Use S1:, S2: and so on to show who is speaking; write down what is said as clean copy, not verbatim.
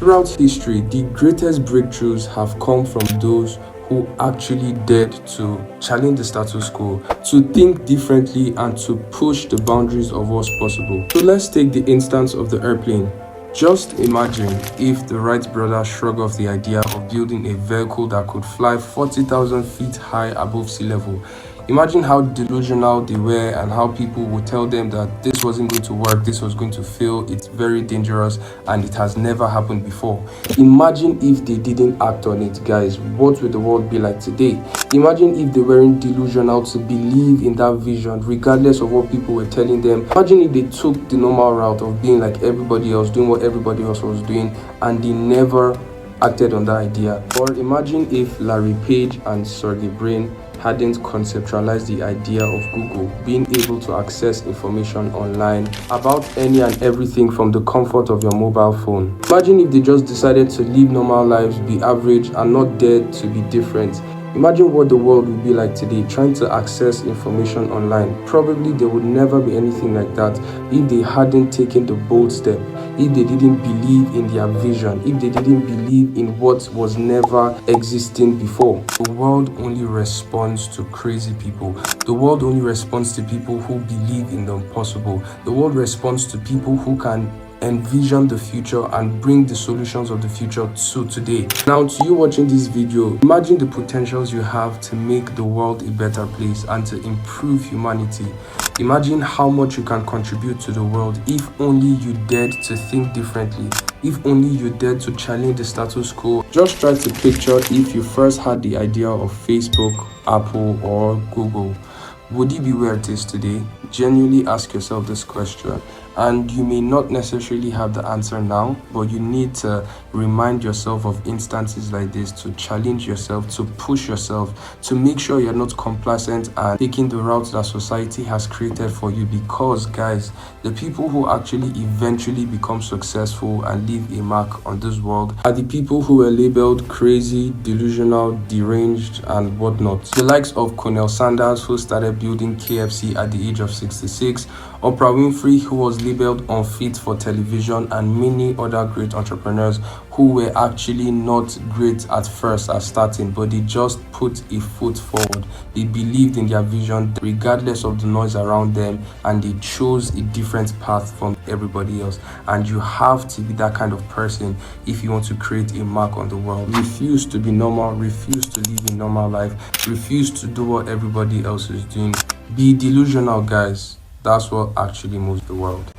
S1: Throughout history, the greatest breakthroughs have come from those who actually dared to challenge the status quo, to think differently, and to push the boundaries of what's possible. So let's take the instance of the airplane. Just imagine if the Wright brothers shrugged off the idea of building a vehicle that could fly 40,000 feet high above sea level. Imagine how delusional they were and how people would tell them that this wasn't going to work, this was going to fail, it's very dangerous, and it has never happened before. Imagine if they didn't act on it, guys. What would the world be like today? Imagine if they weren't delusional to believe in that vision, regardless of what people were telling them. Imagine if they took the normal route of being like everybody else, doing what everybody else was doing, and they never acted on that idea. Or imagine if Larry Page and Sergey Brin hadn't conceptualized the idea of Google being able to access information online about any and everything from the comfort of your mobile phone. Imagine if they just decided to live normal lives, be average, and not dared to be different. Imagine what the world would be like today, trying to access information online. Probably there would never be anything like that if they hadn't taken the bold step, if they didn't believe in their vision, if they didn't believe in what was never existing before. The world only responds to crazy people. The world only responds to people who believe in the impossible. The world responds to people who can envision the future and bring the solutions of the future to today. Now, to you watching this video, imagine the potentials you have to make the world a better place and to improve humanity. Imagine how much you can contribute to the world if only you dared to think differently, if only you dared to challenge the status quo. Just try to picture if you first had the idea of Facebook, Apple, or Google. Would it be where it is today? Genuinely ask yourself this question. And you may not necessarily have the answer now, but you need to remind yourself of instances like this to challenge yourself, to push yourself, to make sure you're not complacent and taking the route that society has created for you. Because, guys, the people who actually eventually become successful and leave a mark on this world are the people who were labeled crazy, delusional, deranged, and whatnot. The likes of Colonel Sanders, who started building KFC at the age of 66, Oprah Winfrey, who was labeled unfit for television, and many other great entrepreneurs who were actually not great at first at starting, but they just put a foot forward. They believed in their vision regardless of the noise around them, and they chose a different path from everybody else. And you have to be that kind of person if you want to create a mark on the world. Refuse to be normal, refuse to live a normal life, refuse to do what everybody else is doing. Be delusional, guys. That's what actually moves the world.